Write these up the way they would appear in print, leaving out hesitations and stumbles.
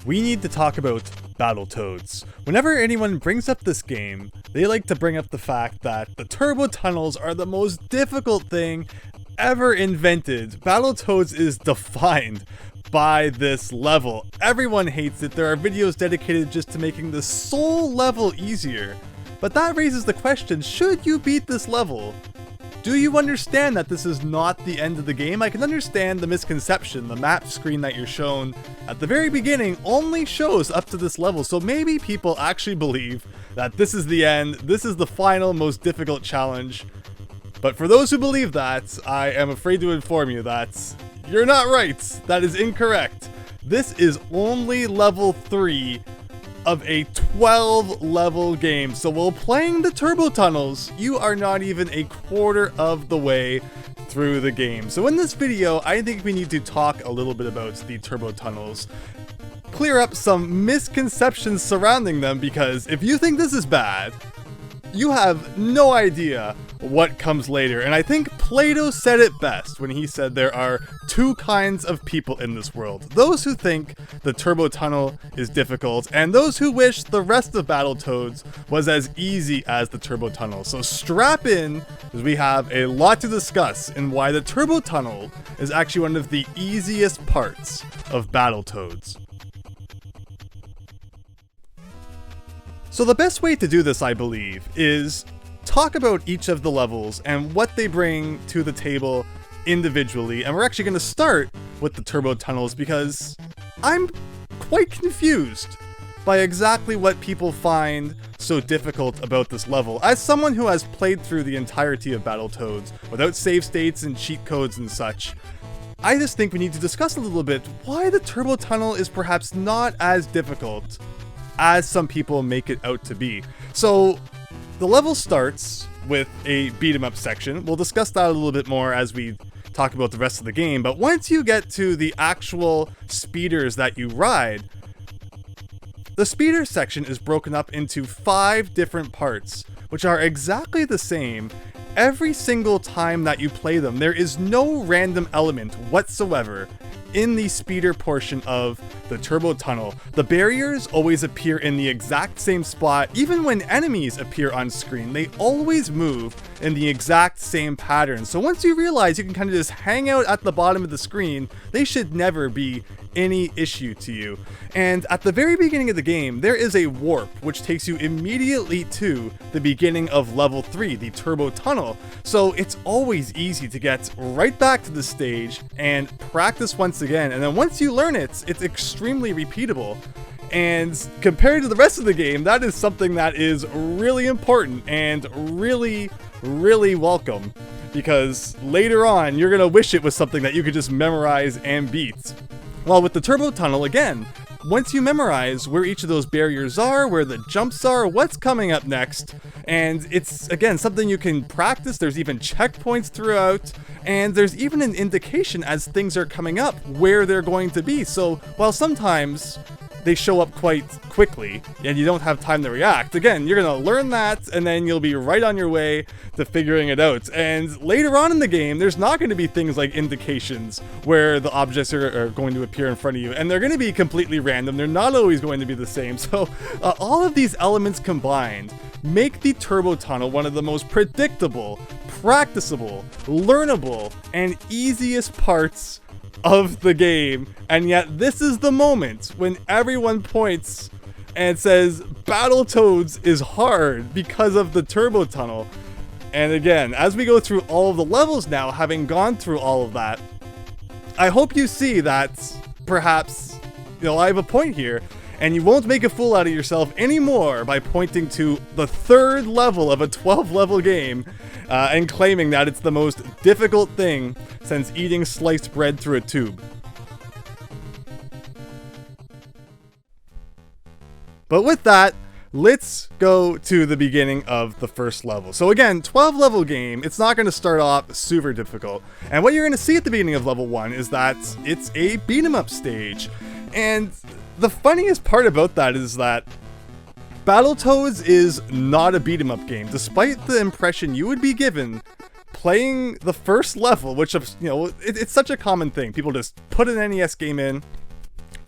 we need to talk about Battletoads. Whenever anyone brings up this game, they like to bring up the fact that the turbo tunnels are the most difficult thing ever invented. Battletoads is defined by this level. Everyone hates it. There are videos dedicated just to making the sole level easier. But that raises the question, should you beat this level? Do you understand that this is not the end of the game? I can understand the misconception. The map screen that you're shown at the very beginning only shows up to this level, so maybe people actually believe that this is the end, this is the final, most difficult challenge. But for those who believe that, I am afraid to inform you that you're not right. That is incorrect. This is only level 3 of a 12 level game. So while playing the turbo tunnels, you are not even a quarter of the way through the game. So in this video, I think we need to talk a little bit about the turbo tunnels, clear up some misconceptions surrounding them, because if you think this is bad, you have no idea what comes later. And I think Plato said it best when he said there are two kinds of people in this world. Those who think the turbo tunnel is difficult, and those who wish the rest of Battletoads was as easy as the turbo tunnel. So strap in, as we have a lot to discuss in why the turbo tunnel is actually one of the easiest parts of Battletoads. So the best way to do this, I believe, is talk about each of the levels and what they bring to the table individually. And we're actually going to start with the turbo tunnels because I'm quite confused by exactly what people find so difficult about this level. As someone who has played through the entirety of Battletoads without save states and cheat codes and such, I just think we need to discuss a little bit why the turbo tunnel is perhaps not as difficult as some people make it out to be. So the level starts with a beat 'em up section. We'll discuss that a little bit more as we talk about the rest of the game, but once you get to the actual speeders that you ride, the speeder section is broken up into 5 different parts, which are exactly the same every single time that you play them. There is no random element whatsoever in the speeder portion of the turbo tunnel. The barriers always appear in the exact same spot. Even when enemies appear on screen, they always move in the exact same pattern. So once you realize you can kind of just hang out at the bottom of the screen, they should never be any issue to you. And at the very beginning of the game, there is a warp which takes you immediately to the beginning of level 3, the turbo tunnel. So it's always easy to get right back to the stage and practice once again. And then once you learn it, it's extremely repeatable. And compared to the rest of the game, that is something that is really important and really welcome, because later on you're gonna wish it was something that you could just memorize and beat. While with the turbo tunnel, again, once you memorize where each of those barriers are, where the jumps are, what's coming up next, and it's, again, something you can practice. There's even checkpoints throughout, and there's even an indication as things are coming up where they're going to be. So while sometimes they show up quite quickly and you don't have time to react, again, you're gonna learn that and then you'll be right on your way to figuring it out. And later on in the game, there's not going to be things like indications where the objects are going to appear in front of you, and they're going to be completely random. They're not always going to be the same. So all of these elements combined make the turbo tunnel one of the most predictable, practicable, learnable, and easiest parts of the game. And yet this is the moment when everyone points and says Battletoads is hard because of the turbo tunnel. And again, as we go through all of the levels now, having gone through all of that, I hope you see that perhaps, I have a point here, and you won't make a fool out of yourself anymore by pointing to the 3rd level of a 12 level game and claiming that it's the most difficult thing since eating sliced bread through a tube. But with that, let's go to the beginning of the first level. So again, 12 level game, it's not going to start off super difficult. And what you're going to see at the beginning of level 1 is that it's a beat 'em up stage. And the funniest part about that is that Battletoads is not a beat 'em up game, despite the impression you would be given playing the first level, which, it's such a common thing. People just put an NES game in,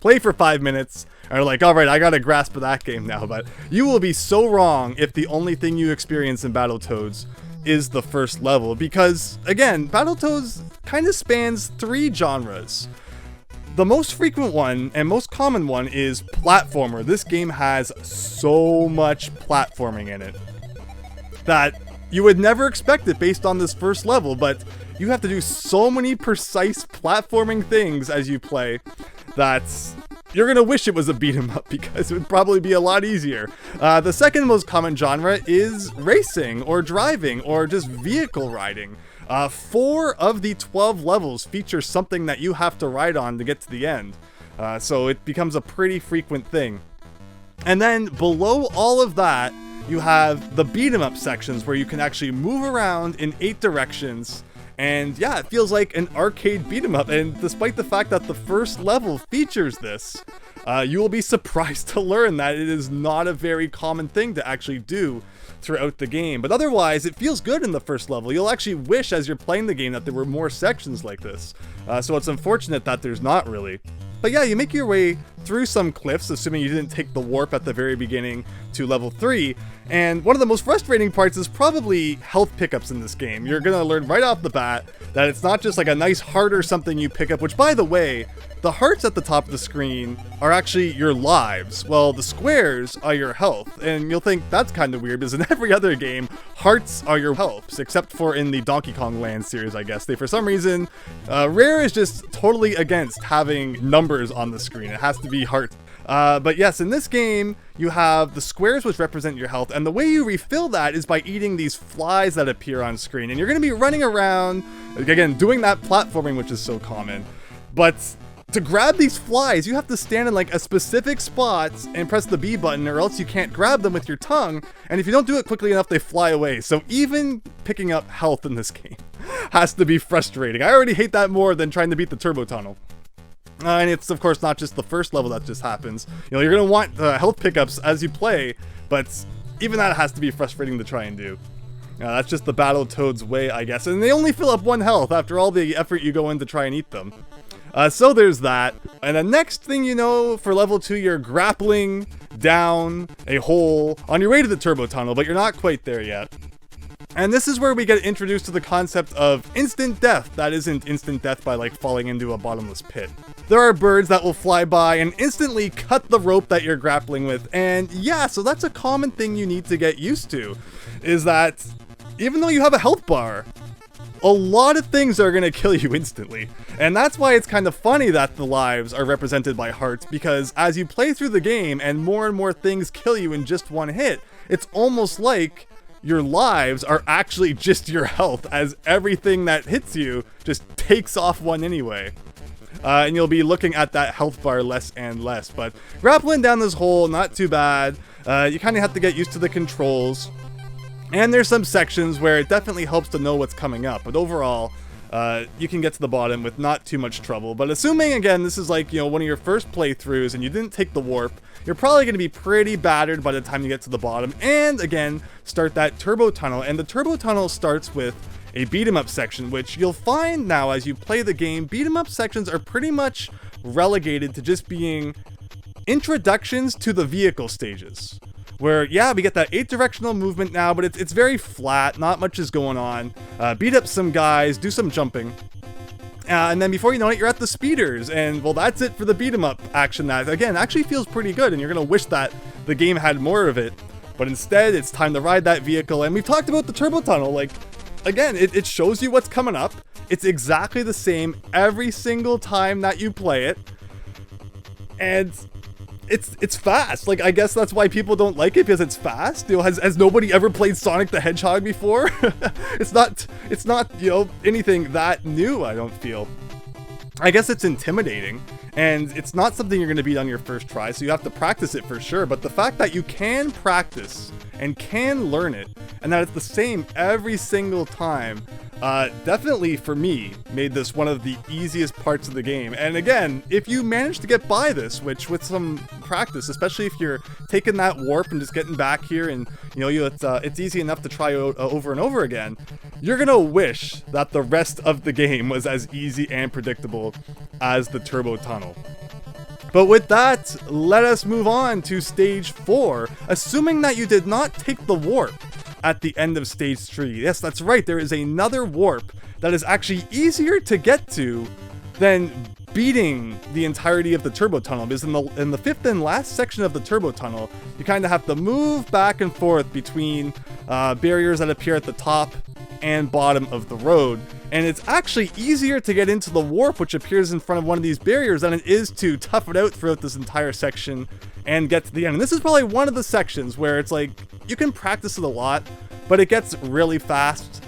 play for 5 minutes, are like, all right, I got a grasp of that game now. But you will be so wrong if the only thing you experience in Battletoads is the first level, because again, Battletoads kind of spans 3 genres. The most frequent one and most common one is platformer. This game has so much platforming in it that you would never expect it based on this first level, but you have to do so many precise platforming things as you play that you're gonna wish it was a beat 'em up, because it would probably be a lot easier. The second most common genre is racing or driving or just vehicle riding. 4 of the 12 levels feature something that you have to ride on to get to the end. So it becomes a pretty frequent thing. And then below all of that, you have the beat 'em up sections where you can actually move around in 8 directions. And yeah, it feels like an arcade beat 'em up. And despite the fact that the first level features this, you will be surprised to learn that it is not a very common thing to actually do throughout the game. But otherwise, it feels good in the first level. You'll actually wish as you're playing the game that there were more sections like this. So it's unfortunate that there's not really. But yeah, you make your way through some cliffs, assuming you didn't take the warp at the very beginning, to level 3. And one of the most frustrating parts is probably health pickups in this game. You're gonna learn right off the bat that it's not just like a nice heart or something you pick up, which by the way, the hearts at the top of the screen are actually your lives. Well, the squares are your health, and you'll think that's kind of weird because in every other game, hearts are your health, except for in the Donkey Kong Land series, I guess. They, for some reason, Rare is just totally against having numbers on the screen. It has to be hearts. But yes, in this game, you have the squares which represent your health, and the way you refill that is by eating these flies that appear on screen. And you're going to be running around, again, doing that platforming, which is so common. But to grab these flies, you have to stand in like a specific spot and press the B button, or else you can't grab them with your tongue. And if you don't do it quickly enough, they fly away. So even picking up health in this game has to be frustrating. I already hate that more than trying to beat the turbo tunnel. And it's, of course, not just the first level that just happens. You know, you're going to want health pickups as you play, but even that has to be frustrating to try and do. That's just the Battletoads way, I guess. And they only fill up 1 health after all the effort you go in to try and eat them. So there's that. And the next thing you know, for level 2, you're grappling down a hole on your way to the turbo tunnel, but you're not quite there yet. And this is where we get introduced to the concept of instant death that isn't instant death by like falling into a bottomless pit. There are birds that will fly by and instantly cut the rope that you're grappling with. And yeah, so that's a common thing you need to get used to, is that even though you have a health bar, a lot of things are going to kill you instantly. And that's why it's kind of funny that the lives are represented by hearts, because as you play through the game and more things kill you in just 1 hit, it's almost like your lives are actually just your health, as everything that hits you just takes off 1 anyway. And you'll be looking at that health bar less and less. But grappling down this hole, not too bad. You kind of have to get used to the controls. And there's some sections where it definitely helps to know what's coming up. But overall, you can get to the bottom with not too much trouble. But assuming, again, this is like, you know, one of your first playthroughs and you didn't take the warp, you're probably going to be pretty battered by the time you get to the bottom. And again, start that turbo tunnel. And the turbo tunnel starts with a beat 'em up section, which you'll find now as you play the game, beat 'em up sections are pretty much relegated to just being introductions to the vehicle stages. Where, yeah, we get that 8-directional movement now, but it's very flat, not much is going on. Beat up some guys, do some jumping. And then before you know it, you're at the speeders, and well, that's it for the beat 'em up action that, again, actually feels pretty good, and you're gonna wish that the game had more of it. But instead, it's time to ride that vehicle, and we've talked about the turbo tunnel, like, again, it shows you what's coming up. It's exactly the same every single time that you play it. And it's fast. Like, I guess that's why people don't like it, because it's fast. You know, has nobody ever played Sonic the Hedgehog before? It's not, you know, anything that new, I don't feel. I guess it's intimidating, and it's not something you're going to beat on your first try, so you have to practice it for sure. But the fact that you can practice and can learn it, and that it's the same every single time, definitely for me made this one of the easiest parts of the game. And again, if you manage to get by this, which with some practice, especially if you're taking that warp and just getting back here, and you know, it's easy enough to try over and over again, you're gonna wish that the rest of the game was as easy and predictable as the turbo tunnel. But with that, let us move on to stage 4, assuming that you did not take the warp at the end of stage 3. Yes, that's right, there is another warp that is actually easier to get to than beating the entirety of the turbo tunnel, because in the fifth and last section of the turbo tunnel, you kind of have to move back and forth between barriers that appear at the top and bottom of the road, and it's actually easier to get into the warp which appears in front of one of these barriers than it is to tough it out throughout this entire section and get to the end. And this is probably one of the sections where it's like, you can practice it a lot, but it gets really fast.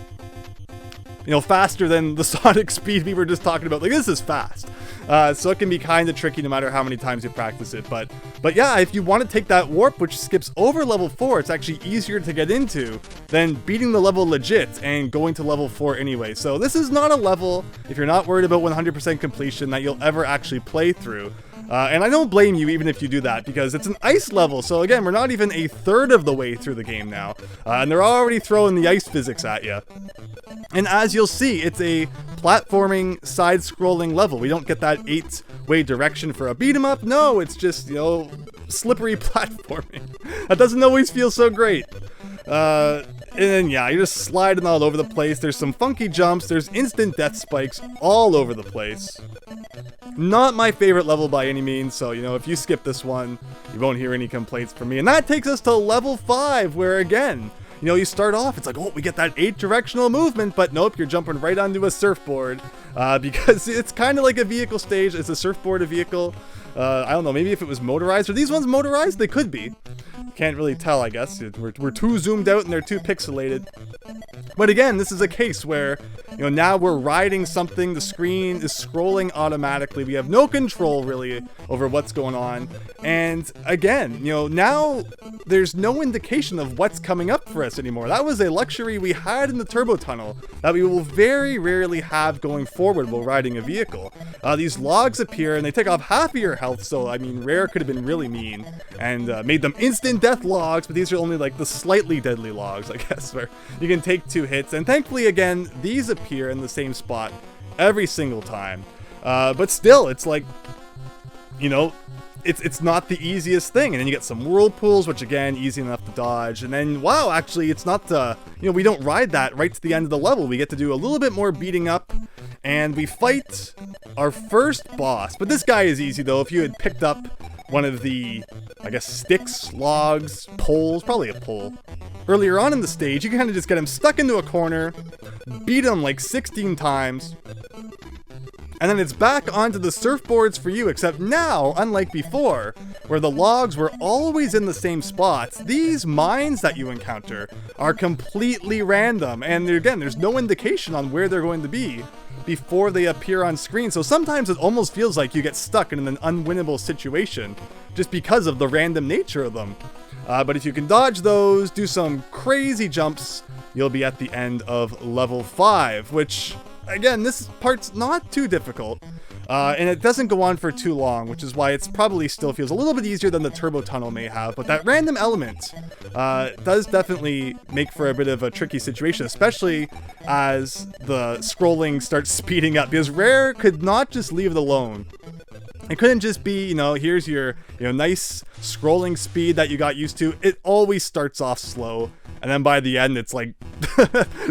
You know, faster than the sonic speed we were just talking about. Like, this is fast. So it can be kind of tricky no matter how many times you practice it. But yeah, if you want to take that warp, which skips over level 4, it's actually easier to get into than beating the level legit and going to level 4 anyway. So this is not a level, if you're not worried about 100% completion, that you'll ever actually play through. And I don't blame you even if you do that, because it's an ice level, so again, we're not even a third of the way through the game now, and they're already throwing the ice physics at you. And as you'll see, it's a platforming, side-scrolling level. We don't get that 8-way direction for a beat-em-up. No, it's just, you know, slippery platforming. That doesn't always feel so great. And then, yeah, you're just sliding all over the place. There's some funky jumps. There's instant death spikes all over the place. Not my favorite level by any means, so, you know, if you skip this one, you won't hear any complaints from me. And that takes us to level 5, where, again, you know, you start off, it's like, oh, we get that 8-directional movement, but nope, you're jumping right onto a surfboard, because it's kind of like a vehicle stage. Is a surfboard a vehicle? I don't know, maybe if it was motorized. Are these ones motorized? They could be. Can't really tell, I guess. We're too zoomed out and they're too pixelated. But again, this is a case where, you know, now we're riding something, the screen is scrolling automatically, we have no control really over what's going on, and again, you know, now there's no indication of what's coming up for us anymore. That was a luxury we had in the turbo tunnel that we will very rarely have going forward while riding a vehicle. These logs appear and they take off half of your health, so I mean, Rare could have been really mean and made them instant death logs, but these are only like the slightly deadly logs, I guess, where you can take 2 hits, and thankfully again, these appear in the same spot every single time. But still, it's like, you know, it's not the easiest thing. And then you get some whirlpools, which again, easy enough to dodge. And then, wow, actually, it's not, you know, we don't ride that right to the end of the level. We get to do a little bit more beating up, and we fight our first boss. But this guy is easy, though. If you had picked up one of the, I guess, sticks, logs, poles, probably a pole, earlier on in the stage, you can kind of just get him stuck into a corner, beat him like 16 times, and then it's back onto the surfboards for you, except now, unlike before, where the logs were always in the same spots, these mines that you encounter are completely random, and again, there's no indication on where they're going to be before they appear on screen, so sometimes it almost feels like you get stuck in an unwinnable situation just because of the random nature of them. But if you can dodge those, do some crazy jumps, you'll be at the end of level 5, which, again, this part's not too difficult, and it doesn't go on for too long, which is why it's probably still feels a little bit easier than the turbo tunnel may have, but that random element does definitely make for a bit of a tricky situation, especially as the scrolling starts speeding up, because Rare could not just leave it alone. It couldn't just be, you know, here's your, you know, nice scrolling speed that you got used to. It always starts off slow, and then by the end, it's like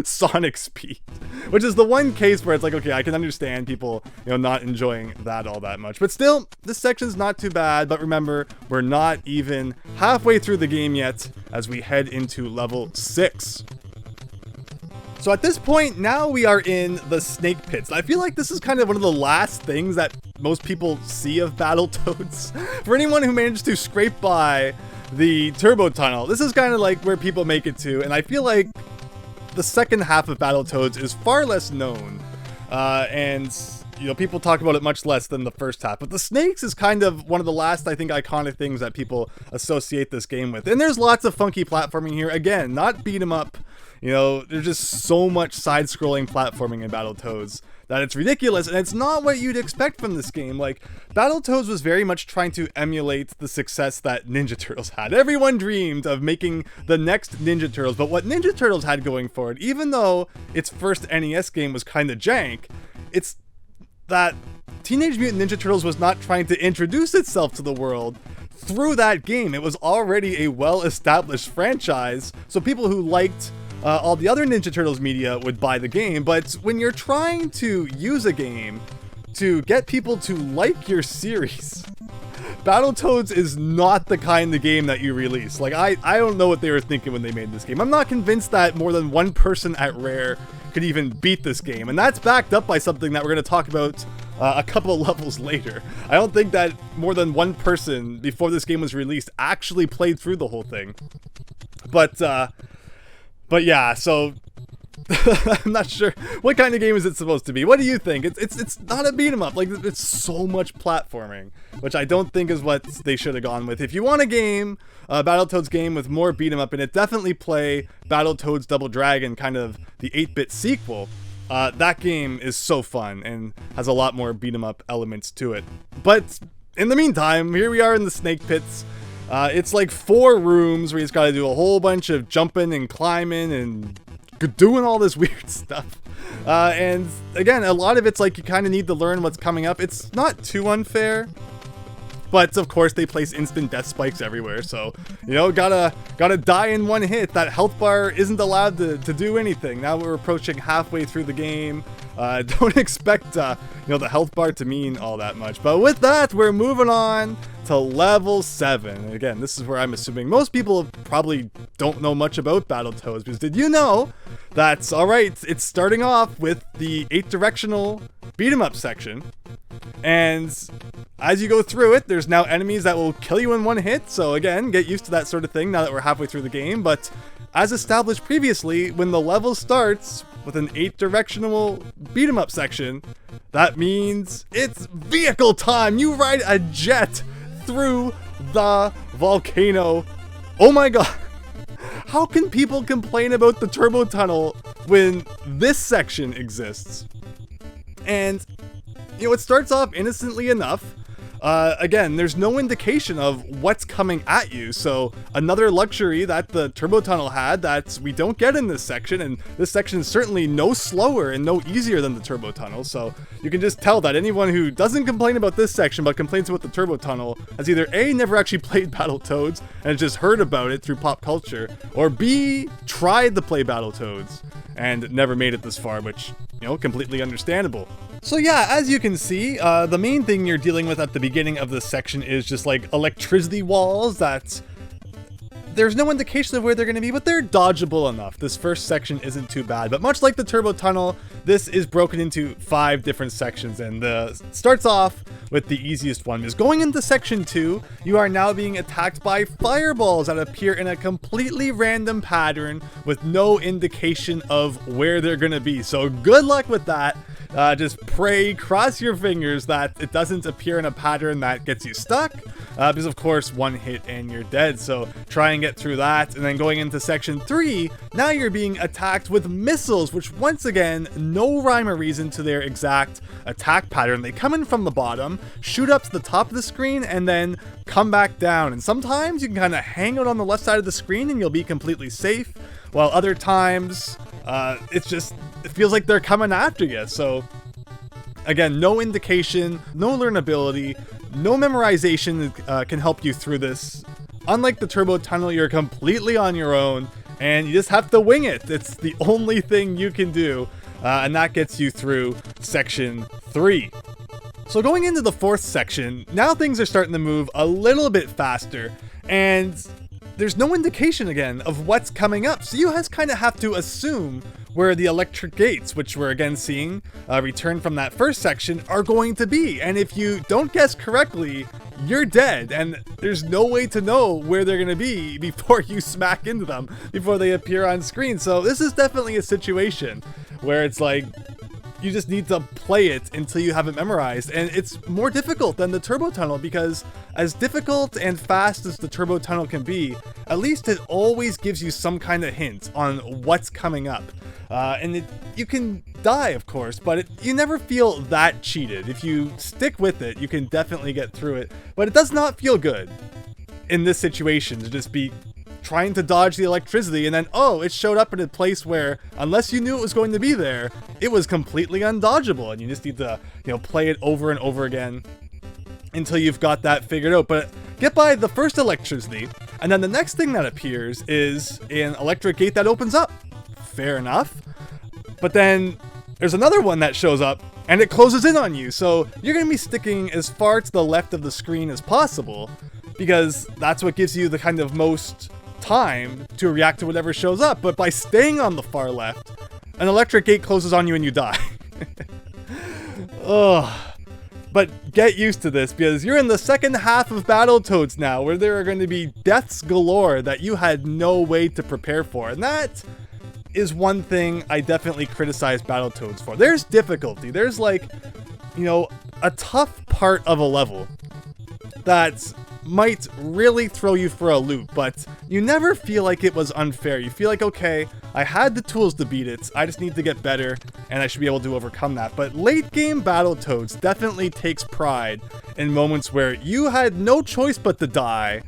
Sonic speed, which is the one case where it's like, okay, I can understand people, you know, not enjoying that all that much. But still, this section's not too bad, but remember, we're not even halfway through the game yet as we head into level 6. So at this point, now we are in the snake pits. I feel like this is kind of one of the last things that most people see of Battletoads. For anyone who managed to scrape by the turbo tunnel, this is kind of like where people make it to, and I feel like the second half of Battletoads is far less known, and you know, people talk about it much less than the first half, but the snakes is kind of one of the last, I think, iconic things that people associate this game with. And there's lots of funky platforming here. Again, not beat 'em up. You know, there's just so much side-scrolling platforming in Battletoads that it's ridiculous, and it's not what you'd expect from this game. Like, Battletoads was very much trying to emulate the success that Ninja Turtles had. Everyone dreamed of making the next Ninja Turtles, but what Ninja Turtles had going for it, even though its first NES game was kind of jank, it's that Teenage Mutant Ninja Turtles was not trying to introduce itself to the world through that game. It was already a well-established franchise, so people who liked all the other Ninja Turtles media would buy the game. But when you're trying to use a game to get people to like your series, Battletoads is not the kind of game that you release. Like, I don't know what they were thinking when they made this game. I'm not convinced that more than one person at Rare could even beat this game, and that's backed up by something that we're going to talk about a couple of levels later. I don't think that more than one person before this game was released actually played through the whole thing. But yeah, so I'm not sure what kind of game is it supposed to be. What do you think? It's not a beat 'em up. Like, it's so much platforming, which I don't think is what they should have gone with. If you want a game, a Battletoads game with more beat 'em up in it, definitely play Battletoads Double Dragon, kind of the 8-bit sequel. That game is so fun and has a lot more beat 'em up elements to it. But in the meantime, here we are in the Snake Pits. It's like 4 rooms where you just gotta do a whole bunch of jumping and climbing and doing all this weird stuff. And again, a lot of it's like you kind of need to learn what's coming up. It's not too unfair, but of course they place instant death spikes everywhere, so you know, gotta die in one hit. That health bar isn't allowed to do anything. Now we're approaching halfway through the game. Don't expect you know, the health bar to mean all that much. But with that, we're moving on to level 7. Again, this is where I'm assuming most people probably don't know much about Battletoads, because did you know that's alright, it's starting off with the 8-directional beat 'em up section, and as you go through it, there's now enemies that will kill you in one hit. So again, get used to that sort of thing now that we're halfway through the game. But as established previously, when the level starts with an 8-directional beat 'em up section, that means it's vehicle time. You ride a jet through the volcano. Oh my god. How can people complain about the turbo tunnel when this section exists? And you know, it starts off innocently enough. Again, there's no indication of what's coming at you, so another luxury that the turbo tunnel had that we don't get in this section, and this section is certainly no slower and no easier than the turbo tunnel, so you can just tell that anyone who doesn't complain about this section but complains about the turbo tunnel has either A, never actually played Battletoads and just heard about it through pop culture, or B, tried to play Battletoads and never made it this far, which, you know, completely understandable. So yeah, as you can see, the main thing you're dealing with at the beginning of this section is just like electricity walls that there's no indication of where they're going to be, but they're dodgeable enough. This first section isn't too bad, but much like the turbo tunnel, this is broken into 5 different sections, and starts off with the easiest one. Because going into section 2, you are now being attacked by fireballs that appear in a completely random pattern with no indication of where they're going to be. So good luck with that. Just pray, cross your fingers that it doesn't appear in a pattern that gets you stuck, because of course one hit and you're dead. So try and get through that. And then going into section 3, now you're being attacked with missiles, which once again, no rhyme or reason to their exact attack pattern. They come in from the bottom, shoot up to the top of the screen, and then come back down. And sometimes you can kind of hang out on the left side of the screen and you'll be completely safe, while other times it feels like they're coming after you. So again, no indication, no learnability, no memorization can help you through this. Unlike the turbo tunnel, you're completely on your own and you just have to wing it. It's the only thing you can do, and that gets you through section 3. So going into the 4th section, now things are starting to move a little bit faster, and there's no indication again of what's coming up, so you just kind of have to assume where the electric gates, which we're again seeing return from that first section, are going to be. And if you don't guess correctly, you're dead, and there's no way to know where they're going to be before you smack into them, before they appear on screen. So this is definitely a situation where it's like, you just need to play it until you have it memorized. And it's more difficult than the turbo tunnel, because as difficult and fast as the turbo tunnel can be, at least it always gives you some kind of hint on what's coming up. And you can die, of course, but you never feel that cheated. If you stick with it, you can definitely get through it. But it does not feel good in this situation to just be trying to dodge the electricity, and then, oh, it showed up in a place where, unless you knew it was going to be there, it was completely undodgeable, and you just need to, play it over and over again until you've got that figured out. But get by the first electricity, and then the next thing that appears is an electric gate that opens up. Fair enough. But then there's another one that shows up, and it closes in on you, so you're going to be sticking as far to the left of the screen as possible, because that's what gives you the kind of most time to react to whatever shows up. But by staying on the far left, an electric gate closes on you and you die. Ugh. But get used to this, because you're in the second half of Battletoads now, where there are going to be deaths galore that you had no way to prepare for. And that is one thing I definitely criticize Battletoads for. There's difficulty. There's like, a tough part of a level that might really throw you for a loop, but you never feel like it was unfair. You feel like, okay, I had the tools to beat it, I just need to get better, and I should be able to overcome that. But late game Battletoads definitely takes pride in moments where you had no choice but to die,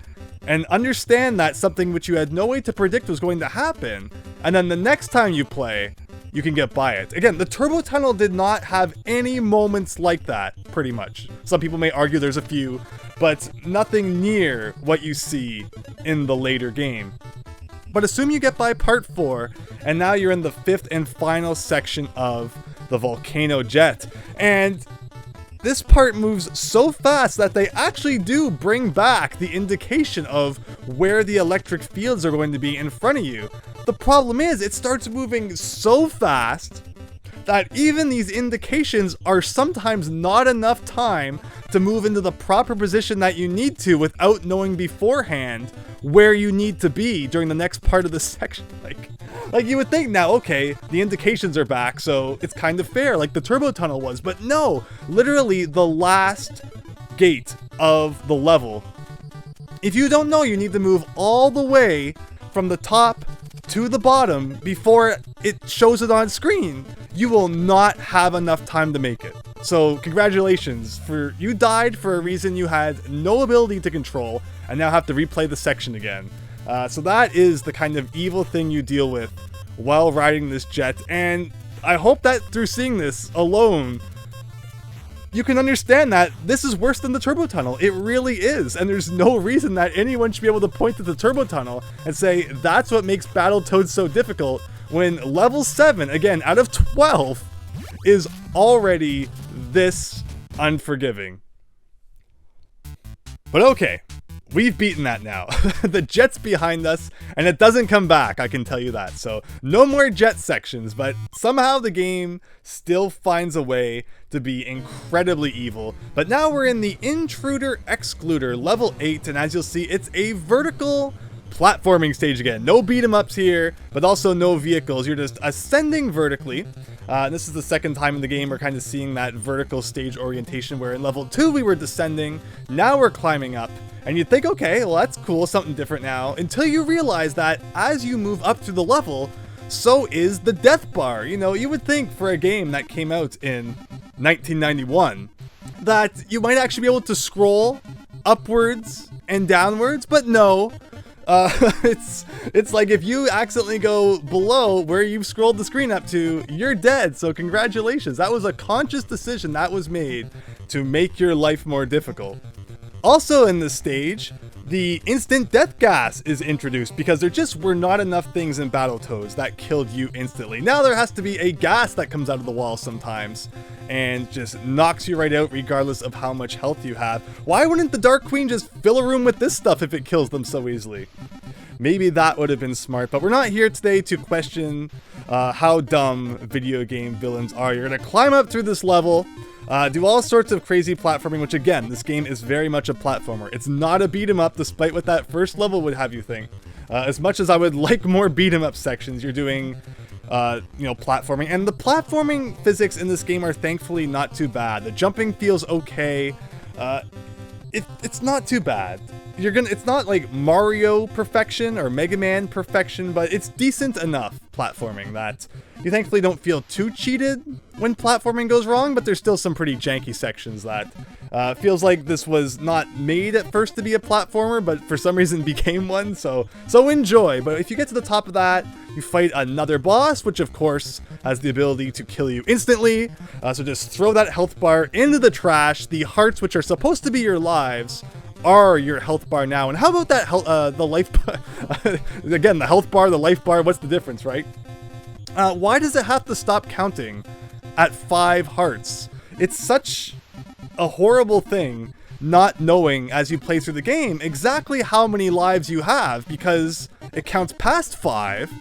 and understand that something which you had no way to predict was going to happen, and then the next time you play, you can get by it. Again, the Turbo Tunnel did not have any moments like that, pretty much. Some people may argue there's a few, but nothing near what you see in the later game. But assume you get by part 4, and now you're in the 5th and final section of the Volcano Jet. And this part moves so fast that they actually do bring back the indication of where the electric fields are going to be in front of you. The problem is, it starts moving so fast that even these indications are sometimes not enough time to move into the proper position that you need to without knowing beforehand where you need to be during the next part of the section. Like you would think now, okay, the indications are back, so it's kind of fair, like the Turbo Tunnel was, but no, literally the last gate of the level, if you don't know you need to move all the way from the top to the bottom before it shows it on screen, you will not have enough time to make it. So congratulations, you died for a reason you had no ability to control, and now have to replay the section again. So that is the kind of evil thing you deal with while riding this jet, and I hope that through seeing this alone, you can understand that this is worse than the Turbo Tunnel. It really is, and there's no reason that anyone should be able to point to the Turbo Tunnel and say that's what makes Battletoads so difficult, when level 7, again, out of 12, is already this unforgiving. But okay, we've beaten that now. The jet's behind us, and it doesn't come back, I can tell you that. So no more jet sections, but somehow the game still finds a way to be incredibly evil. But now we're in the Intruder Excluder, level 8, and as you'll see, it's a vertical platforming stage again. No beat 'em ups here, but also no vehicles. You're just ascending vertically. This is the second time in the game we're kind of seeing that vertical stage orientation, where in level 2 we were descending, now we're climbing up. And you'd think, okay, well that's cool, something different now, until you realize that as you move up through the level, so is the death bar. You would think for a game that came out in 1991 that you might actually be able to scroll upwards and downwards, but no. It's like if you accidentally go below where you've scrolled the screen up to, you're dead. So congratulations, that was a conscious decision that was made to make your life more difficult. Also in this stage, the instant death gas is introduced, because there just were not enough things in Battletoads that killed you instantly. Now there has to be a gas that comes out of the wall sometimes and just knocks you right out regardless of how much health you have. Why wouldn't the Dark Queen just fill a room with this stuff if it kills them so easily? Maybe that would have been smart, but we're not here today to question how dumb video game villains are. You're gonna climb up through this level, do all sorts of crazy platforming, which again, this game is very much a platformer. It's not a beat 'em up, despite what that first level would have you think. As much as I would like more beat 'em up sections, you're doing platforming, and the platforming physics in this game are thankfully not too bad. The jumping feels okay. It's not too bad. It's not like Mario perfection or Mega Man perfection, but it's decent enough platforming that you thankfully don't feel too cheated when platforming goes wrong, but there's still some pretty janky sections that Feels like this was not made at first to be a platformer, but for some reason became one, so enjoy. But if you get to the top of that, you fight another boss, which of course has the ability to kill you instantly. So just throw that health bar into the trash. The hearts, which are supposed to be your lives, are your health bar now. And how about that the life bar? Again, the health bar, the life bar, what's the difference, right? Why does it have to stop counting at 5 hearts? It's such a horrible thing not knowing as you play through the game exactly how many lives you have, because it counts past 5,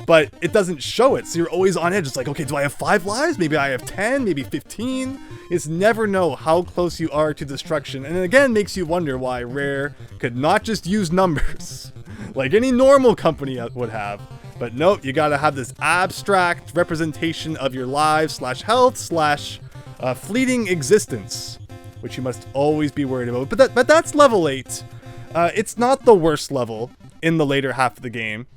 but it doesn't show it. So you're always on edge. It's like, okay, do I have 5 lives? Maybe I have 10, maybe 15. It's never know how close you are to destruction. And it again makes you wonder why Rare could not just use numbers like any normal company would have. But nope, you gotta have this abstract representation of your lives / health / fleeting existence, which you must always be worried about. But that's level 8. It's not the worst level in the later half of the game.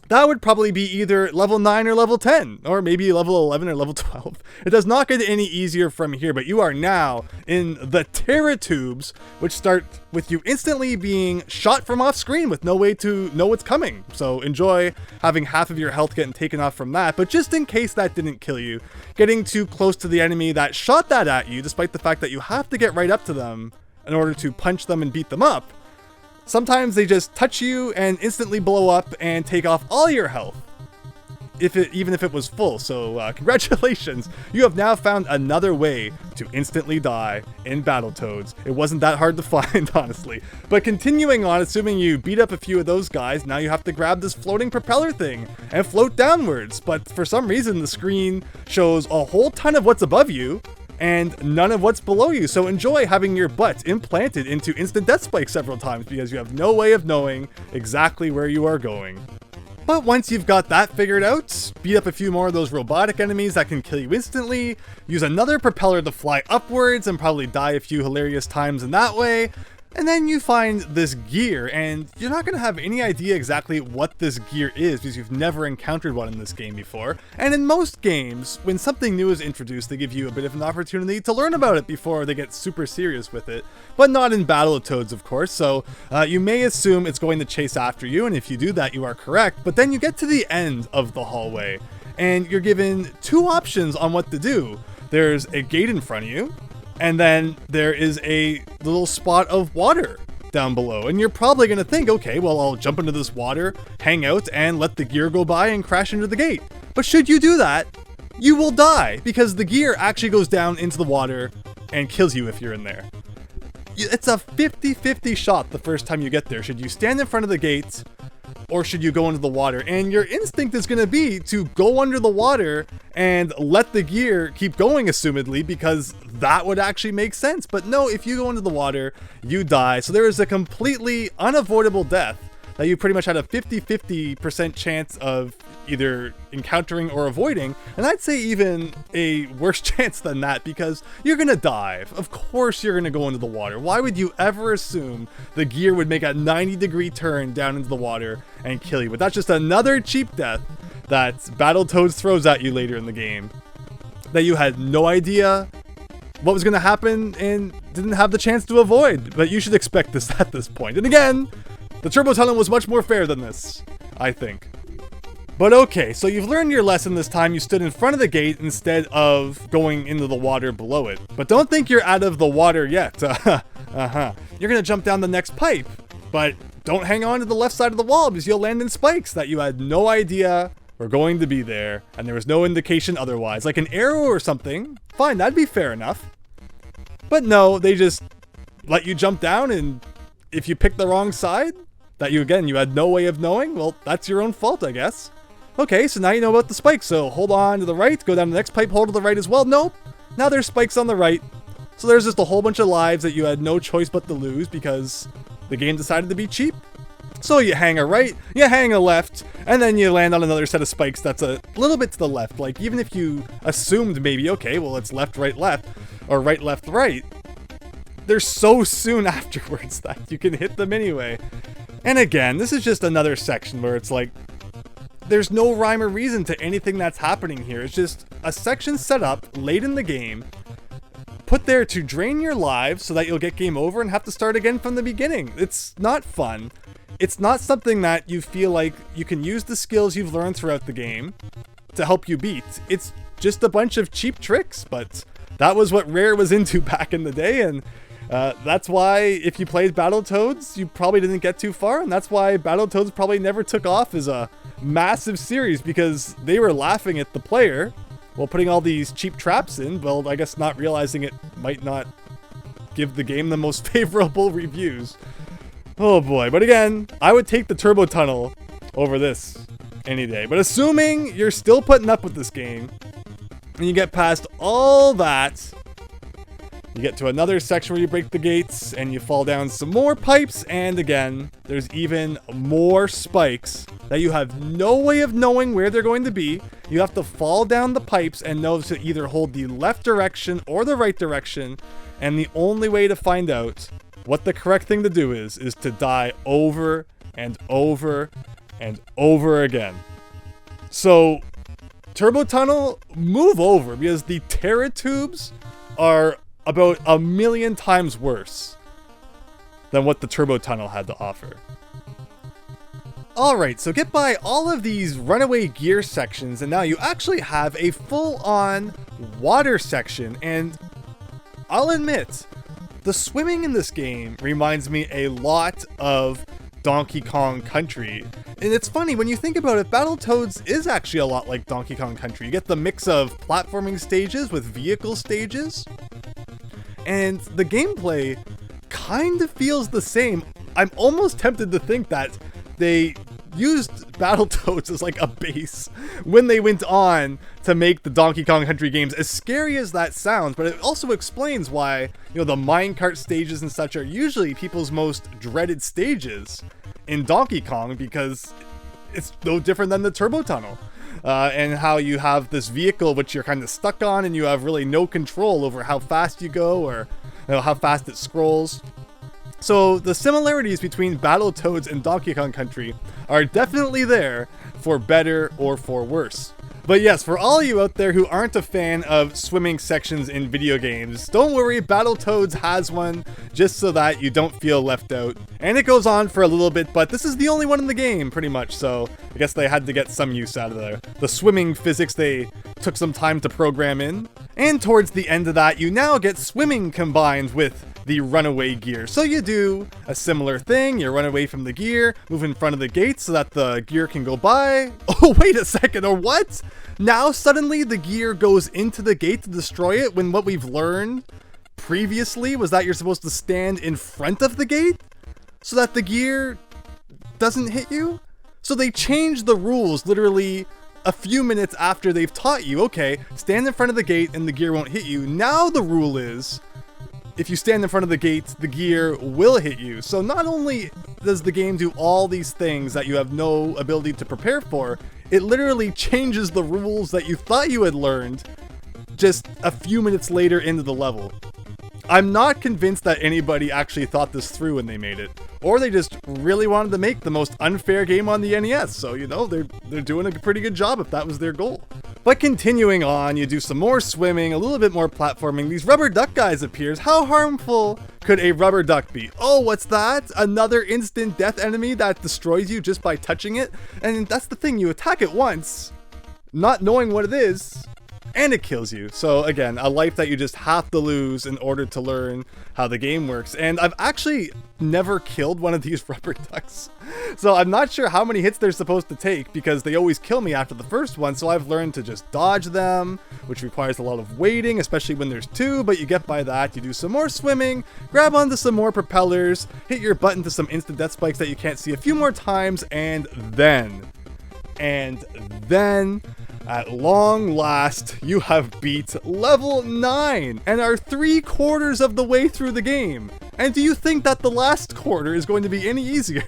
That would probably be either level 9 or level 10, or maybe level 11 or level 12. It does not get any easier from here, but you are now in the Terra tubes, which start with you instantly being shot from off screen with no way to know what's coming. So enjoy having half of your health getting taken off from that, but just in case that didn't kill you, getting too close to the enemy that shot that at you, despite the fact that you have to get right up to them in order to punch them and beat them up, sometimes they just touch you and instantly blow up and take off all your health, even if it was full. So congratulations, you have now found another way to instantly die in Battletoads. It wasn't that hard to find, honestly. But continuing on, assuming you beat up a few of those guys, now you have to grab this floating propeller thing and float downwards. But for some reason, the screen shows a whole ton of what's above you and none of what's below you. So enjoy having your butt implanted into instant death spikes several times, because you have no way of knowing exactly where you are going. But once you've got that figured out, beat up a few more of those robotic enemies that can kill you instantly, use another propeller to fly upwards and probably die a few hilarious times in that way, and then you find this gear, and you're not going to have any idea exactly what this gear is because you've never encountered one in this game before. And in most games, when something new is introduced, they give you a bit of an opportunity to learn about it before they get super serious with it. But not in Battletoads, of course, so you may assume it's going to chase after you, and if you do that, you are correct. But then you get to the end of the hallway, and you're given 2 options on what to do. There's a gate in front of you, and then there is a little spot of water down below. And you're probably going to think, okay, well, I'll jump into this water, hang out, and let the gear go by and crash into the gate. But should you do that, you will die, because the gear actually goes down into the water and kills you if you're in there. It's a 50-50 shot the first time you get there. Should you stand in front of the gate, or should you go into the water? And your instinct is going to be to go under the water and let the gear keep going, assumedly, because that would actually make sense. But no, if you go into the water, you die. So there is a completely unavoidable death that you pretty much had a 50-50% chance of either encountering or avoiding. And I'd say even a worse chance than that, because you're gonna dive. Of course you're gonna go into the water. Why would you ever assume the gear would make a 90-degree turn down into the water and kill you? But that's just another cheap death that Battletoads throws at you later in the game that you had no idea what was gonna happen and didn't have the chance to avoid. But you should expect this at this point. And again, the Turbo Tunnel was much more fair than this, I think. But okay, so you've learned your lesson this time. You stood in front of the gate instead of going into the water below it. But don't think you're out of the water yet. You're gonna jump down the next pipe, but don't hang on to the left side of the wall because you'll land in spikes that you had no idea were going to be there, and there was no indication otherwise. Like an arrow or something, fine, that'd be fair enough. But no, they just let you jump down, and if you pick the wrong side, that you had no way of knowing, well, that's your own fault, I guess. Okay, so now you know about the spikes, so hold on to the right, go down to the next pipe, hold to the right as well. Nope, now there's spikes on the right. So there's just a whole bunch of lives that you had no choice but to lose because the game decided to be cheap. So you hang a right, you hang a left, and then you land on another set of spikes that's a little bit to the left. Like, even if you assumed maybe, okay, well, it's left, left, or right, left, right, they're so soon afterwards that you can hit them anyway. And again, this is just another section where it's like, there's no rhyme or reason to anything that's happening here. It's just a section set up late in the game, put there to drain your lives so that you'll get game over and have to start again from the beginning. It's not fun. It's not something that you feel like you can use the skills you've learned throughout the game to help you beat. It's just a bunch of cheap tricks, but that was what Rare was into back in the day, and that's why if you played Battletoads, you probably didn't get too far, and that's why Battletoads probably never took off as a massive series, because they were laughing at the player while putting all these cheap traps in, well, I guess not realizing it might not give the game the most favorable reviews. Oh boy, but again, I would take the Turbo Tunnel over this any day. But assuming you're still putting up with this game, and you get past all that, you get to another section where you break the gates, and you fall down some more pipes, and again, there's even more spikes that you have no way of knowing where they're going to be. You have to fall down the pipes and know to either hold the left direction or the right direction, and the only way to find out what the correct thing to do is to die over and over and over again. So, Turbo Tunnel, move over, because the Terra tubes are about 1,000,000 times worse than what the Turbo Tunnel had to offer. Alright, so get by all of these runaway gear sections, and now you actually have a full-on water section, and I'll admit, the swimming in this game reminds me a lot of Donkey Kong Country. And it's funny, when you think about it, Battletoads is actually a lot like Donkey Kong Country. You get the mix of platforming stages with vehicle stages, and the gameplay kind of feels the same. I'm almost tempted to think that they used Battletoads as like a base when they went on to make the Donkey Kong Country games, as scary as that sounds, but it also explains why, you know, the minecart stages and such are usually people's most dreaded stages in Donkey Kong, because it's no different than the Turbo Tunnel. And how you have this vehicle which you're kind of stuck on, and you have really no control over how fast you go or, you know, how fast it scrolls. So the similarities between Battletoads and Donkey Kong Country are definitely there, for better or for worse. But yes, for all of you out there who aren't a fan of swimming sections in video games, don't worry, Battletoads has one, just so that you don't feel left out. And it goes on for a little bit, but this is the only one in the game, pretty much, so I guess they had to get some use out of the swimming physics they took some time to program in. And towards the end of that, you now get swimming combined with the runaway gear. So you do a similar thing, you run away from the gear, move in front of the gate so that the gear can go by. Oh, wait a second, or what? Now suddenly the gear goes into the gate to destroy it, when what we've learned previously was that you're supposed to stand in front of the gate so that the gear doesn't hit you? So they changed the rules literally a few minutes after they've taught you, okay, stand in front of the gate and the gear won't hit you. Now the rule is, if you stand in front of the gate, the gear will hit you. So not only does the game do all these things that you have no ability to prepare for, it literally changes the rules that you thought you had learned just a few minutes later into the level. I'm not convinced that anybody actually thought this through when they made it, or they just really wanted to make the most unfair game on the NES, so, you know, they're doing a pretty good job if that was their goal. But continuing on, you do some more swimming, a little bit more platforming. These rubber duck guys appears. How harmful could a rubber duck be? Oh, what's that? Another instant death enemy that destroys you just by touching it? And that's the thing, you attack it once, not knowing what it is, and it kills you. So again, a life that you just have to lose in order to learn how the game works. And I've actually never killed one of these rubber ducks, so I'm not sure how many hits they're supposed to take, because they always kill me after the first one. So I've learned to just dodge them, which requires a lot of waiting, especially when there's two, but you get by that. You do some more swimming, grab onto some more propellers, hit your button to some instant death spikes that you can't see a few more times, and then at long last, you have beat level 9 and are 3/4 of the way through the game. And do you think that the last quarter is going to be any easier?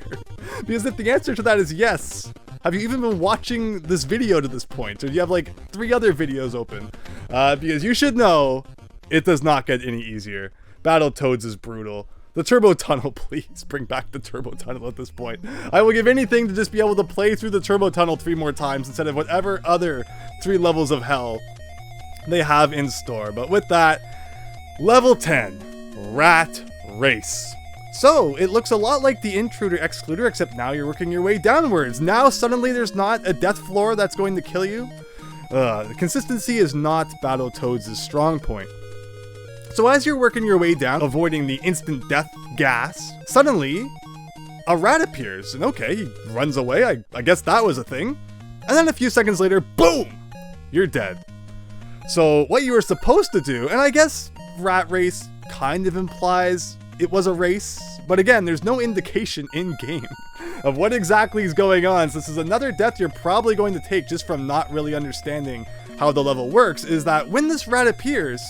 Because if the answer to that is yes, have you even been watching this video to this point? Or do you have like 3 other videos open? Because you should know, it does not get any easier. Battletoads is brutal. The Turbo Tunnel, please bring back the Turbo Tunnel at this point. I will give anything to just be able to play through the Turbo Tunnel 3 more times instead of whatever other 3 levels of hell they have in store. But with that, Level 10, Rat Race. So, it looks a lot like the Intruder Excluder, except now you're working your way downwards. Now, suddenly there's not a death floor that's going to kill you. The consistency is not Battletoads' strong point. So as you're working your way down, avoiding the instant death gas, suddenly, a rat appears. And okay, he runs away, I guess that was a thing. And then a few seconds later, boom! You're dead. So, what you were supposed to do, and I guess Rat Race kind of implies it was a race, but again, there's no indication in-game of what exactly is going on, so this is another death you're probably going to take just from not really understanding how the level works, is that when this rat appears,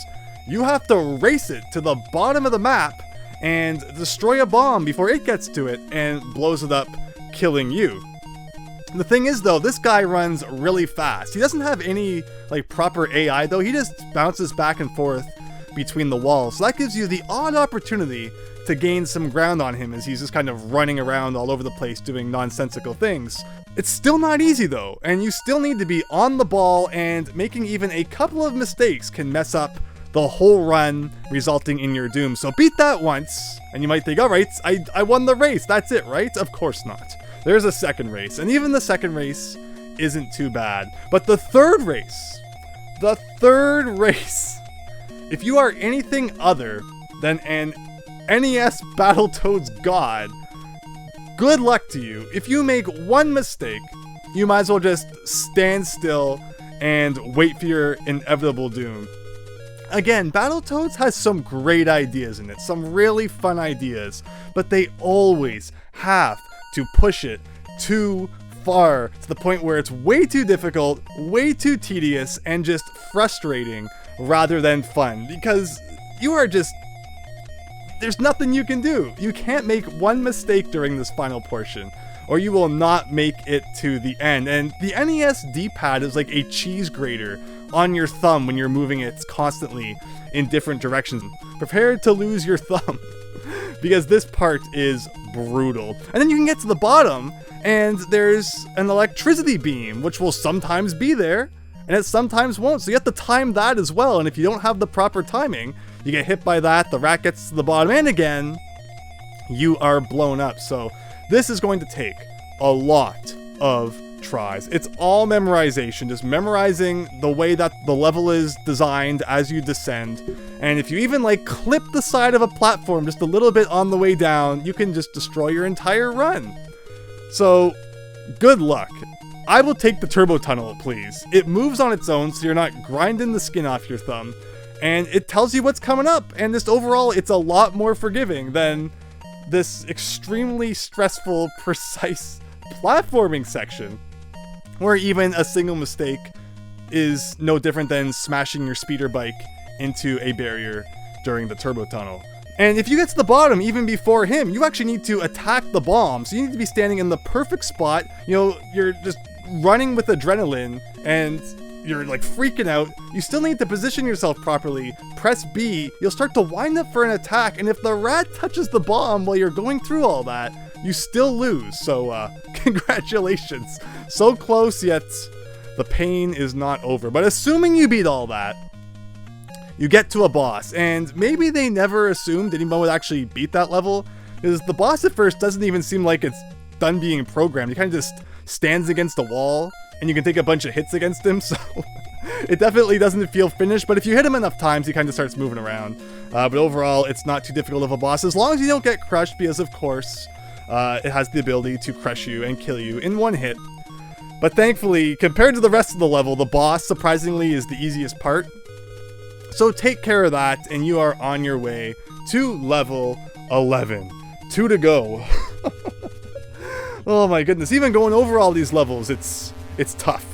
you have to race it to the bottom of the map and destroy a bomb before it gets to it and blows it up, killing you. The thing is though, this guy runs really fast. He doesn't have any like proper AI though, he just bounces back and forth between the walls. So that gives you the odd opportunity to gain some ground on him as he's just kind of running around all over the place doing nonsensical things. It's still not easy though, and you still need to be on the ball, and making even a couple of mistakes can mess up the whole run, resulting in your doom. So beat that once, and you might think, alright, I won the race, that's it, right? Of course not. There's a second race, and even the second race isn't too bad. But the third race, if you are anything other than an NES Battletoads god, good luck to you. If you make one mistake, you might as well just stand still and wait for your inevitable doom. Again, Battletoads has some great ideas in it, some really fun ideas, but they always have to push it too far to the point where it's way too difficult, way too tedious, and just frustrating rather than fun, because you are just, there's nothing you can do. You can't make one mistake during this final portion, or you will not make it to the end. And the NES D-pad is like a cheese grater on your thumb when you're moving it constantly in different directions. Prepare to lose your thumb, because this part is brutal. And then you can get to the bottom, and there's an electricity beam, which will sometimes be there, and it sometimes won't, so you have to time that as well, and if you don't have the proper timing, you get hit by that, the rat gets to the bottom, and again, you are blown up. So this is going to take a lot of tries. It's all memorization, just memorizing the way that the level is designed as you descend, and if you even like clip the side of a platform just a little bit on the way down, you can just destroy your entire run. So, good luck. I will take the turbo tunnel, please. It moves on its own, so you're not grinding the skin off your thumb, and it tells you what's coming up, and just overall, it's a lot more forgiving than this extremely stressful, precise platforming section, where even a single mistake is no different than smashing your speeder bike into a barrier during the turbo tunnel. And if you get to the bottom even before him, you actually need to attack the bomb, so you need to be standing in the perfect spot. You know, you're just running with adrenaline and you're like freaking out. You still need to position yourself properly, press B, you'll start to wind up for an attack, and if the rat touches the bomb while you're going through all that, you still lose. So congratulations. So close, yet the pain is not over. But assuming you beat all that, you get to a boss, and maybe they never assumed anyone would actually beat that level, because the boss at first doesn't even seem like it's done being programmed. He kind of just stands against a wall, and you can take a bunch of hits against him, so it definitely doesn't feel finished, but if you hit him enough times, he kind of starts moving around. But overall, it's not too difficult of a boss, as long as you don't get crushed, because of course, it has the ability to crush you and kill you in one hit. But thankfully, compared to the rest of the level, the boss, surprisingly, is the easiest part. So take care of that, and you are on your way to level 11. 2 to go. Oh my goodness, even going over all these levels, it's tough.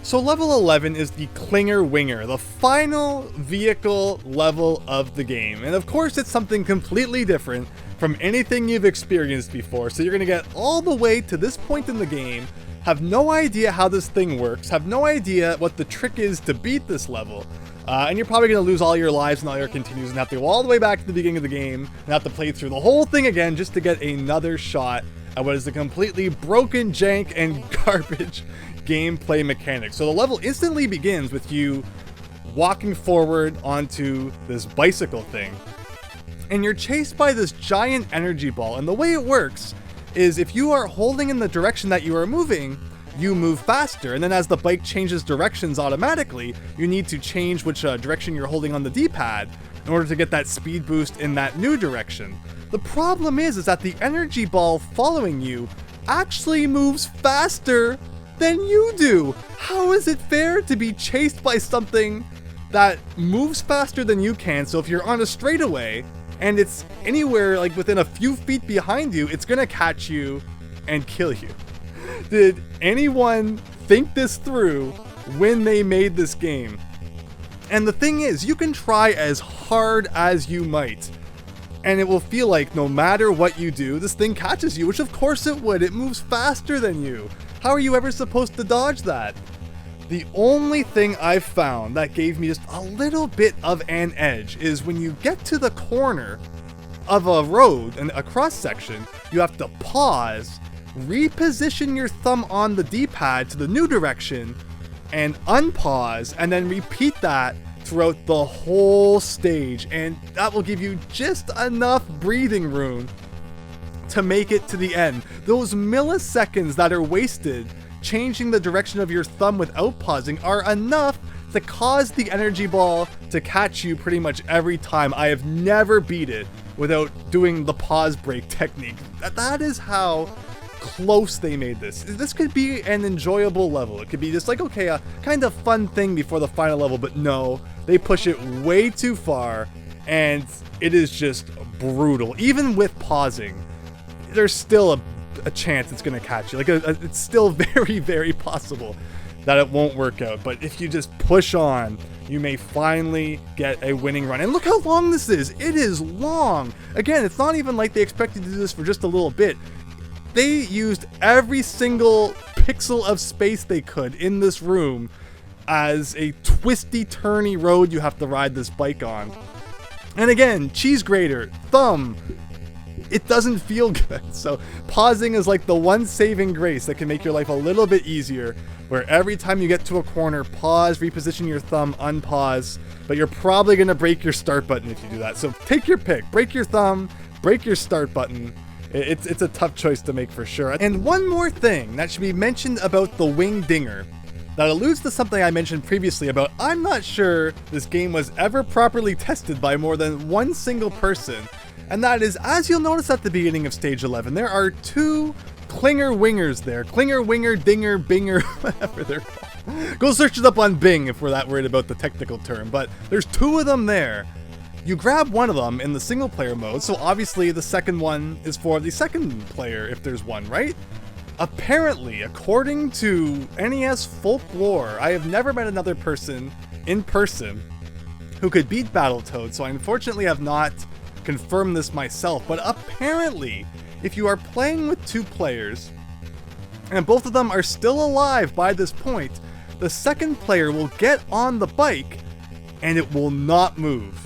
So level 11 is the Clinger Winger, the final vehicle level of the game. And of course, it's something completely different from anything you've experienced before. So you're gonna get all the way to this point in the game, have no idea how this thing works, have no idea what the trick is to beat this level. And you're probably going to lose all your lives and all your continues and have to go all the way back to the beginning of the game and have to play through the whole thing again just to get another shot at what is a completely broken, jank, and garbage gameplay mechanic. So the level instantly begins with you walking forward onto this bicycle thing, and you're chased by this giant energy ball. And the way it works is if you are holding in the direction that you are moving, you move faster, and then as the bike changes directions automatically, you need to change which direction you're holding on the D-pad in order to get that speed boost in that new direction. The problem is that the energy ball following you actually moves faster than you do. How is it fair to be chased by something that moves faster than you can? So if you're on a straightaway and it's anywhere like within a few feet behind you, it's gonna catch you and kill you. Did anyone think this through when they made this game? And the thing is, you can try as hard as you might, and it will feel like no matter what you do, this thing catches you, which of course it would. It moves faster than you. How are you ever supposed to dodge that? The only thing I've found that gave me just a little bit of an edge is when you get to the corner of a road and a cross section, you have to pause, reposition your thumb on the D-pad to the new direction, and unpause, and then repeat that throughout the whole stage, and that will give you just enough breathing room to make it to the end. Those milliseconds that are wasted changing the direction of your thumb without pausing are enough to cause the energy ball to catch you pretty much every time. I have never beat it without doing the pause break technique. That is how close they made this. This could be an enjoyable level. It could be just like, okay, a kind of fun thing before the final level, but no, they push it way too far, and it is just brutal. Even with pausing, there's still a chance it's going to catch you. Like, it's still very, very possible that it won't work out. But if you just push on, you may finally get a winning run. And look how long this is. It is long. Again, it's not even like they expected to do this for just a little bit. They used every single pixel of space they could in this room as a twisty, turny road you have to ride this bike on. And again, cheese grater, thumb, it doesn't feel good. So pausing is like the one saving grace that can make your life a little bit easier, where every time you get to a corner, pause, reposition your thumb, unpause, but you're probably going to break your start button if you do that. So take your pick, break your thumb, break your start button. It's a tough choice to make for sure. And one more thing that should be mentioned about the wing dinger that alludes to something I mentioned previously about I'm not sure this game was ever properly tested by more than one single person. And that is, as you'll notice at the beginning of stage 11, there are two clinger wingers there. Clinger, winger, dinger, binger, whatever they're called. Go search it up on Bing if we're that worried about the technical term, but there's two of them there. You grab one of them in the single player mode, so obviously the second one is for the second player if there's one, right? Apparently, according to NES folklore, I have never met another person in person who could beat Battletoads, so I unfortunately have not confirmed this myself, but apparently, if you are playing with two players, and both of them are still alive by this point, the second player will get on the bike, and it will not move.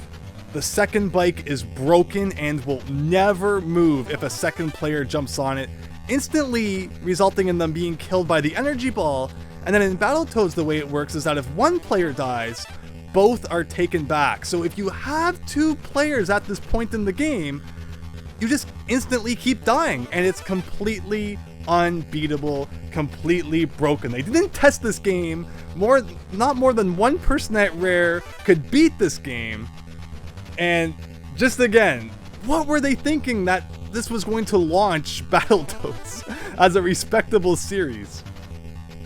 The second bike is broken and will never move if a second player jumps on it, instantly resulting in them being killed by the energy ball. And then in Battletoads, the way it works is that if one player dies, both are taken back. So if you have two players at this point in the game, you just instantly keep dying, and it's completely unbeatable, completely broken. They didn't test this game. Not more than one person at Rare could beat this game. And just again, what were they thinking that this was going to launch Battletoads as a respectable series?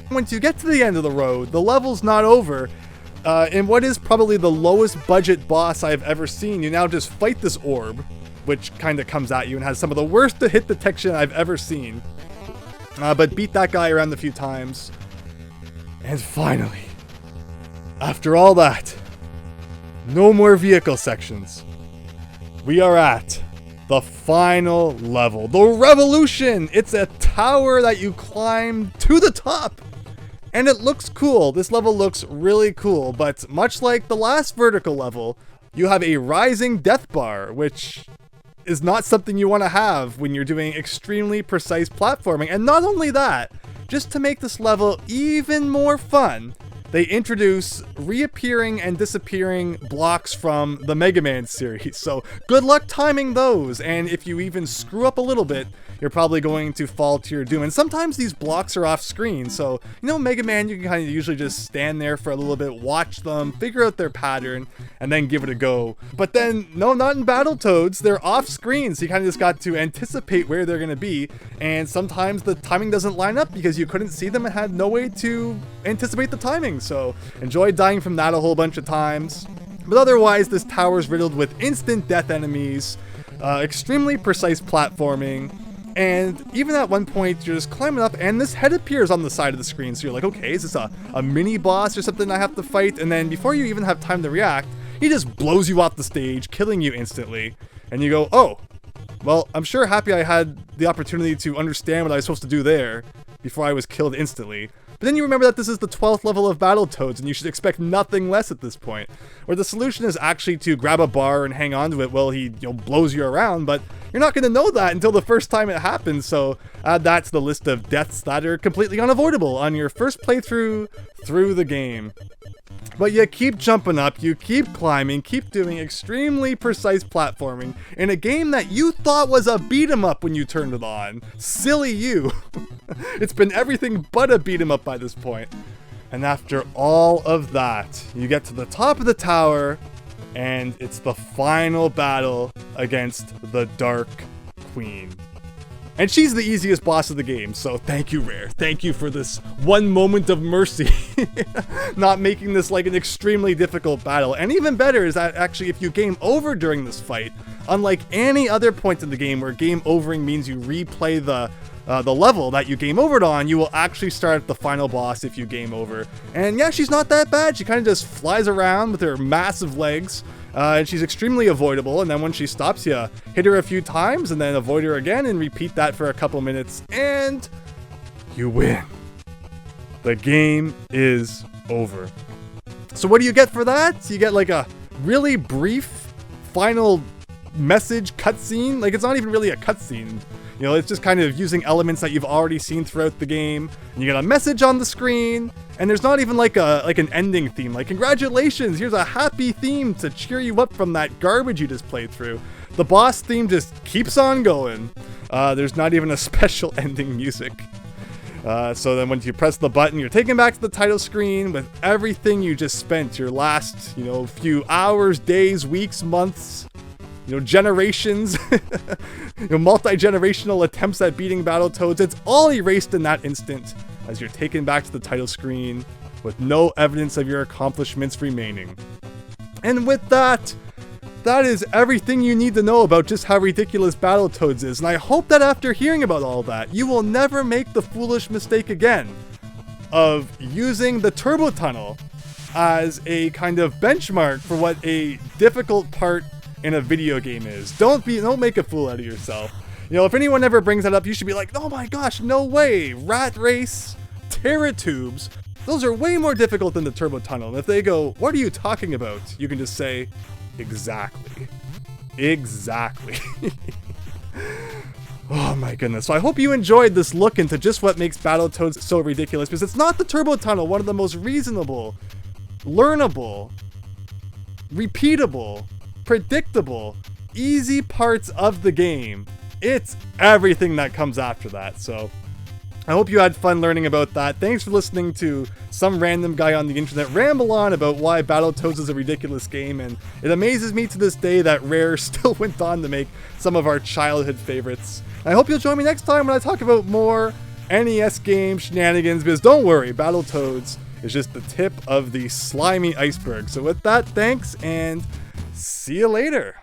Once you get to the end of the road, the level's not over. In what is probably the lowest budget boss I've ever seen, you now just fight this orb, which kind of comes at you and has some of the worst hit detection I've ever seen. But beat that guy around a few times. And finally, after all that, no more vehicle sections. We are at the final level, the Revolution. It's a tower that you climb to the top, and it looks cool. This level looks really cool, but much like the last vertical level, you have a rising death bar, which is not something you want to have when you're doing extremely precise platforming. And not only that, just to make this level even more fun, they introduce reappearing and disappearing blocks from the Mega Man series. So good luck timing those, and if you even screw up a little bit, you're probably going to fall to your doom. And sometimes these blocks are off screen, so you know, Mega Man, you can kind of usually just stand there for a little bit, watch them, figure out their pattern, and then give it a go. But then, no, not in Battletoads, they're off screen, so you kind of just got to anticipate where they're going to be, and sometimes the timing doesn't line up because you couldn't see them and had no way to anticipate the timing. So enjoyed dying from that a whole bunch of times. But otherwise, this tower is riddled with instant death enemies, extremely precise platforming, and even at one point you're just climbing up and this head appears on the side of the screen, so you're like, okay, is this a mini boss or something I have to fight? And then before you even have time to react, he just blows you off the stage, killing you instantly. And you go, oh, well, I'm sure happy I had the opportunity to understand what I was supposed to do there before I was killed instantly. But then you remember that this is the 12th level of Battletoads, and you should expect nothing less at this point. Where the solution is actually to grab a bar and hang on to it while he, blows you around, but you're not going to know that until the first time it happens, so add that to the list of deaths that are completely unavoidable on your first playthrough through the game. But you keep jumping up, you keep climbing, keep doing extremely precise platforming in a game that you thought was a beat-em up when you turned it on. Silly you. It's been everything but a beat-em up by this point. And after all of that, you get to the top of the tower, and it's the final battle against the Dark Queen. And she's the easiest boss of the game, so thank you, Rare. Thank you for this one moment of mercy. Not making this like an extremely difficult battle. And even better is that actually if you game over during this fight, unlike any other point in the game where game overing means you replay the level that you game overed on, you will actually start at the final boss if you game over. And yeah, she's not that bad. She kind of just flies around with her massive legs. And she's extremely avoidable, and then when she stops, you hit her a few times, and then avoid her again, and repeat that for a couple minutes, and you win. The game is over. So what do you get for that? You get like a really brief final message cutscene. Like, it's not even really a cutscene. It's just kind of using elements that you've already seen throughout the game. And you get a message on the screen, and there's not even like an ending theme. Like, congratulations, here's a happy theme to cheer you up from that garbage you just played through. The boss theme just keeps on going. There's not even a special ending music. So then once you press the button, you're taken back to the title screen with everything you just spent your last, few hours, days, weeks, months, generations, multi-generational attempts at beating Battletoads. It's all erased in that instant as you're taken back to the title screen with no evidence of your accomplishments remaining. And with that, that is everything you need to know about just how ridiculous Battletoads is. And I hope that after hearing about all that, you will never make the foolish mistake again of using the Turbo Tunnel as a kind of benchmark for what a difficult part in a video game is. Don't make a fool out of yourself. If anyone ever brings that up, you should be like, oh my gosh, no way, Rat Race, Terra Tubes, those are way more difficult than the Turbo Tunnel. And if they go, what are you talking about? You can just say, exactly. Exactly. Oh my goodness. So I hope you enjoyed this look into just what makes Battletoads so ridiculous, because it's not the Turbo Tunnel, one of the most reasonable, learnable, repeatable, predictable, easy parts of the game. It's everything that comes after that. So I hope you had fun learning about that. Thanks for listening to some random guy on the internet ramble on about why Battletoads is a ridiculous game, and it amazes me to this day that Rare still went on to make some of our childhood favorites. I hope you'll join me next time when I talk about more NES game shenanigans, because don't worry, Battletoads is just the tip of the slimy iceberg. So with that, thanks, and see you later.